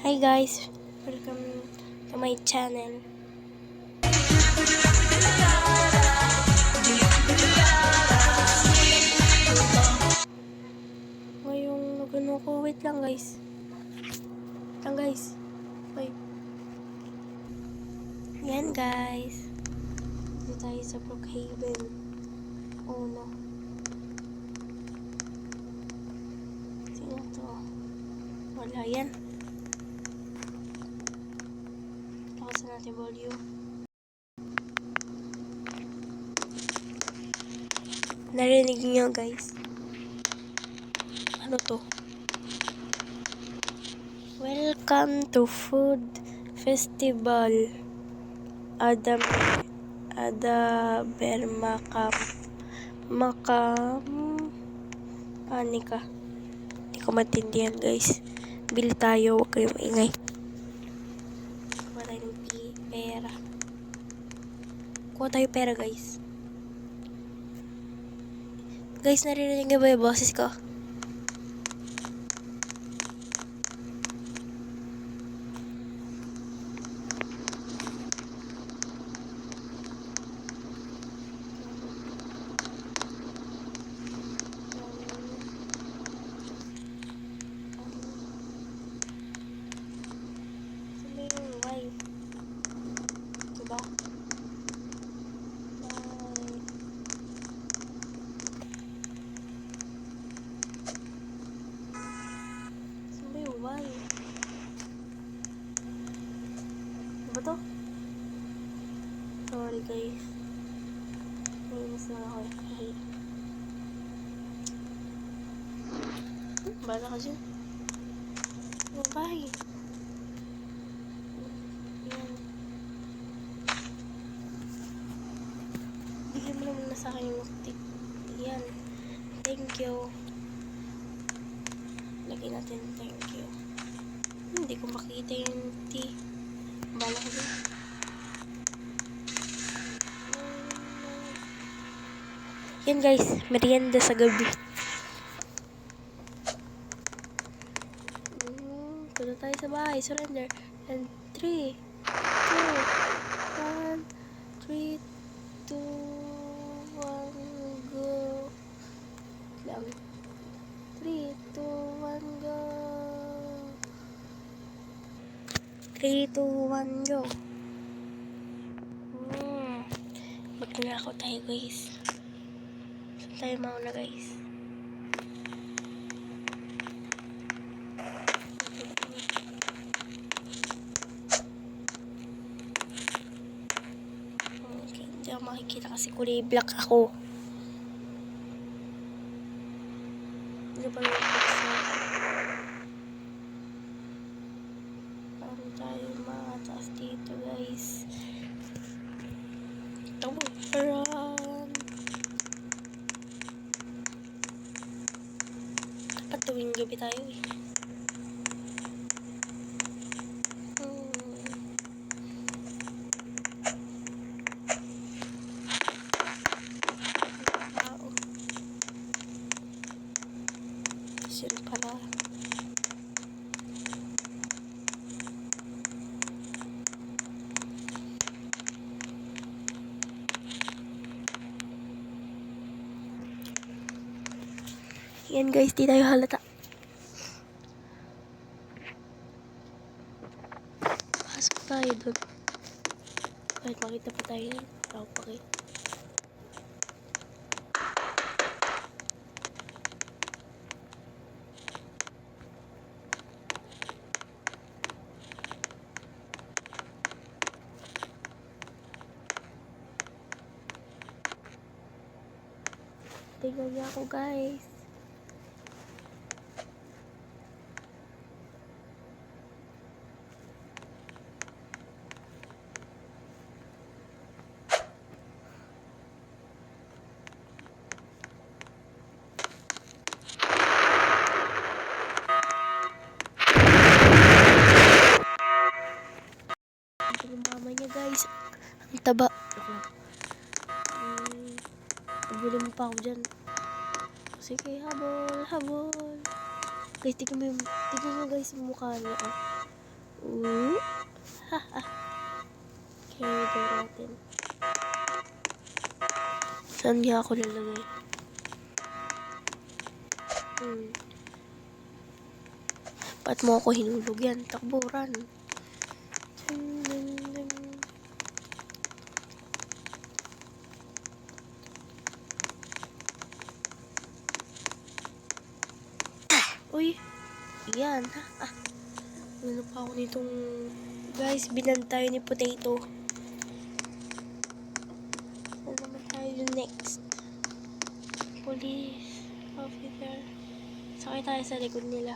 Hi guys, welcome to my channel. Ngayong nagano ko, wait lang guys. Wait. Yan guys. Dito tayo sa Brookhaven. Oh no. Sino to? Wala yan. Lakasan natin volume. Narinig niyo guys. Ano to? Welcome to Food Festival. Panika. Hindi ko maintindihan guys. Bili tayo, huwag kayong maingay. Kuha tayo ng pera. Kuha tayo pera guys. Guys, narinig niyo ba yung boses ko? Diba? Why? Diba to? Sorry guys. Nainis na ako. Bala ka dyan. Bye. Yan. Bigyan mo naman na sa akin yung tip. Yan. Thank you. Lagyan natin thank you. Hindi ko makita yung tea. Bala ka dyan. Yan guys. Merienda sa gabi. Punta tayo sa bahay. Surrender. And 3, 2, 1. 3, 2, 1, go. Lang. 3, 2, 1, go. 3, 2, 1, go. Magnanakaw tayo guys. Saan tayo mauna guys? Okay, hindi ako makikita kasi kulay black ako. Ano ba yung paano tayo makataas dito guys? Run! Dapat tuwing gabi tayo eh. Yun pala. Yan guys, di tayo halata. Pasok tayo doon. Kahit makita pa tayo yun. Tawag pa kayo. Tingnan niya ako guys. Ito yung mama niya guys. Ang taba. Habulin mo pa ako dyan. Sige, habol. Guys, tignan mo guys yung mukha niya. Oh. Haha. Carry daw natin. Saan niya ako lalagay? Ba't mo ako hinulog yan? Takburan. Uy, yan. Ano pa ako nitong... Guys, binan tayo ni Potato. Ano naman tayo next? Police officer. Sakay tayo sa likod nila.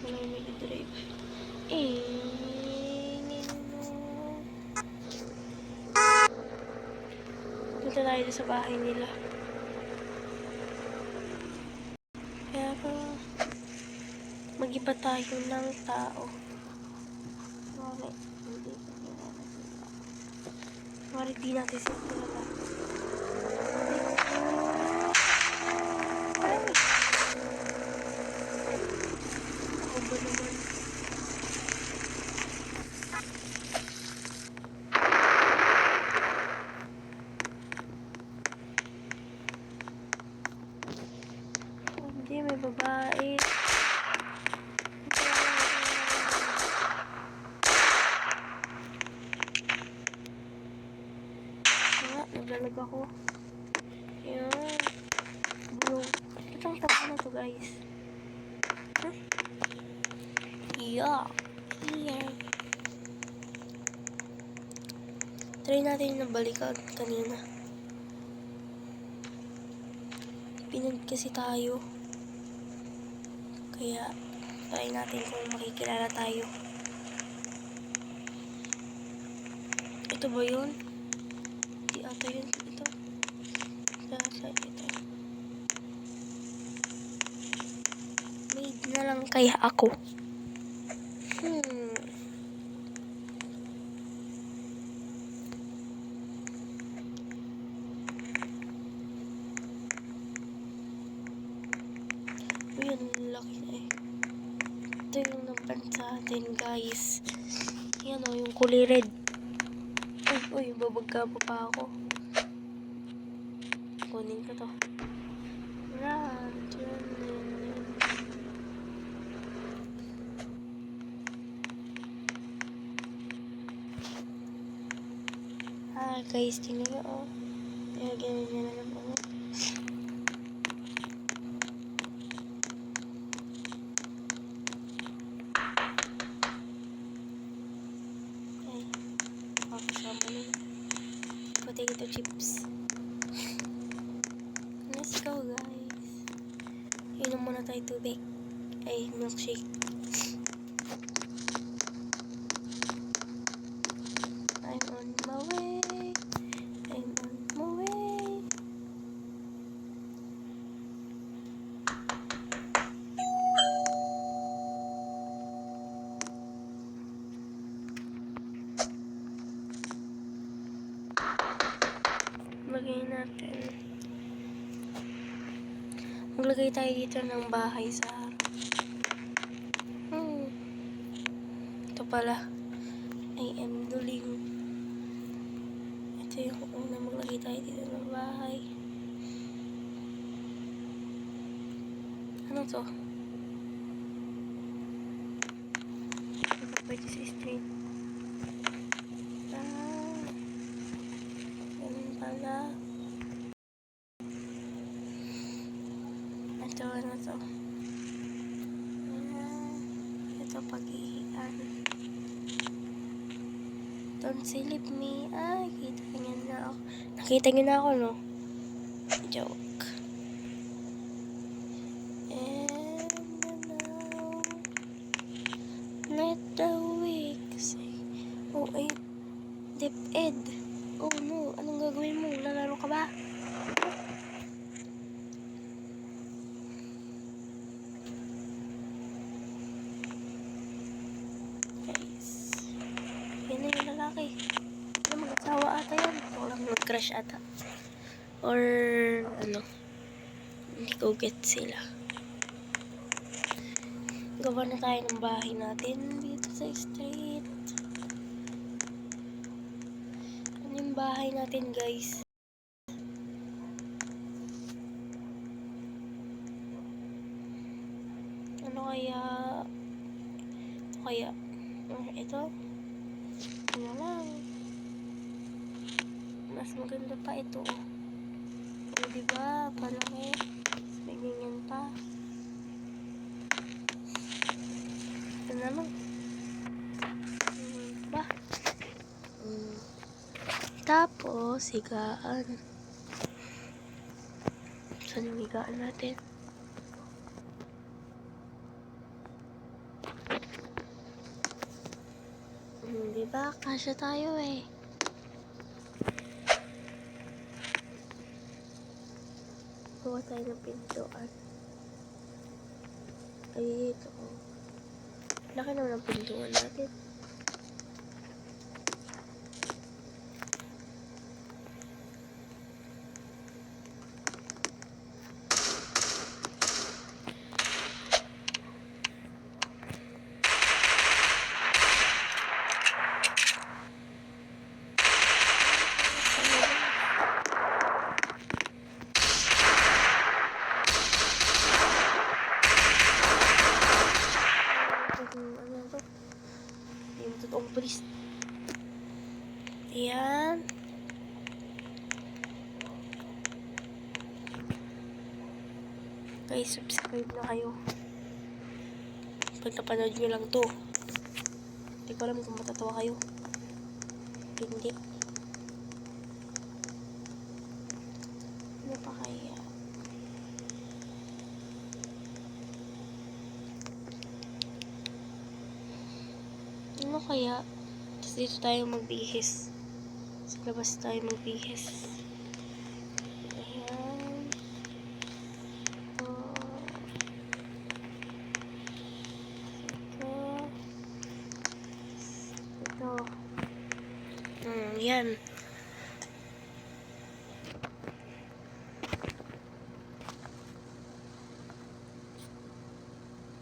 Wala yung mag-drive. Punta tayo sa bahay nila. Pero mag-iba tayo ng tao. Bakit? Bakit di natin set talaga? Ako ba naman? Hindi, may babae. Naglalag ako. Ayan. Bro. Itong tao na to, guys. Yeah. Here. Try natin yung balikan kanina. Pinag kasi tayo. Kaya, try natin kung makikilala tayo. Ito ba yun? Di ata yun. Ito. Ito. Maid na lang kaya ako. Yun, laki na eh. Ito yung naban sa atin, guys. Yan o, yung kulay red. Uy, babagka pa ako. Kunin ko to. Run. Guys, tingnan nyo, oh. Kaya ganyan na naman, oh. Ay, kasama na yun. Potato chips. Let's go, guys. Inom muna tayo tubig. Ay, milkshake. I'm on my way. Maglagay tayo dito ng bahay sa ito pala. I am duling. Ito yung una, maglagay tayo dito ng bahay. Ano to? Ito pwede sa street. Ganun pala. Ito, ano to? Ito, pag-ihian. Don't silip me. Ay, kita niya na ako. Nakita niyo na ako, no? Joke. And now, let the weak say, oh, ay, DepEd. Oh, no. Anong gagawin mo? Lalaro ka ba? Yan na yung lalaki. Ano, mag-asawa ata yan. O lang mag-crush ata. Or, ano, hindi ko get sila. gawa na tayo ng bahay natin dito sa street. Ano yung bahay natin, guys? Ano kaya? Ito kaya? Ito? Ano lang? Mas maganda pa ito. O, diba? Palaki. May ganyan pa. Ito naman. Ba? Tapos, higaan. Saan yung higaan natin? Diba? Kasya tayo eh. Kuha tayo ng pintuan. Ay, ito. Laki naman ang pintuan natin. Yung totoong pulis. Ayan. Guys, subscribe na kayo. Pag napanood nyo lang to. Hindi ko alam kung matatawa kayo. Hindi. Ano pa kaya? Ano kaya? Tapos dito tayo magbihis. Sa labas tayo magbihis. Ayan. Ito. Yan.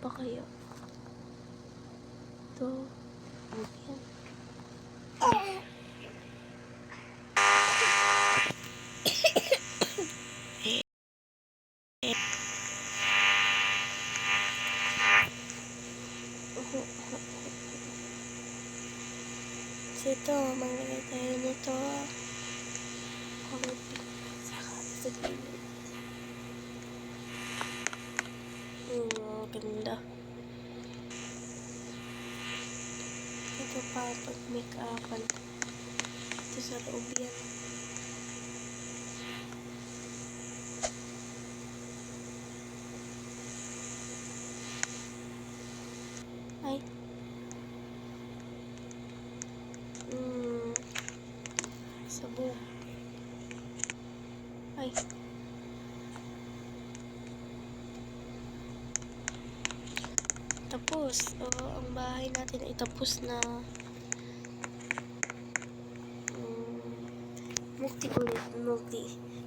Pa kaya? Ito. Ayan. So ito, maglagay tayo nito. Saka sa gilid. Ganda. Ito pa pag make-upan. Ito sa loob yan. Ay. Sabog. Ay. Tapos, ang bahay natin ay tapos na. Multi ulit. Multi.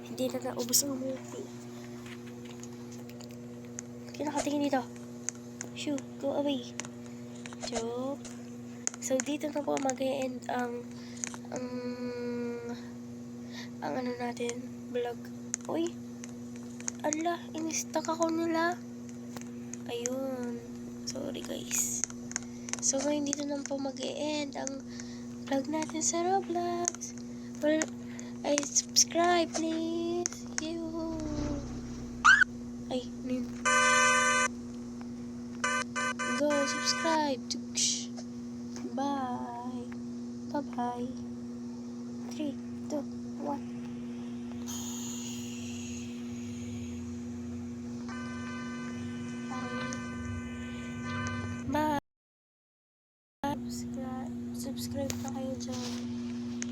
Hindi na naubos ang multi. Kinakatingin dito. Shoo, go away. Joke. So, dito na po mag-e-end ang ano natin, vlog. Uy, ala, in-stuck ako nila. Ayun. Sorry guys. So, ngayon dito na po mag-e-end ang vlog natin sa Roblox. Well, ay, subscribe please. Yo. Ay, go, subscribe. Bye. Bye-bye. 3, 2, 1.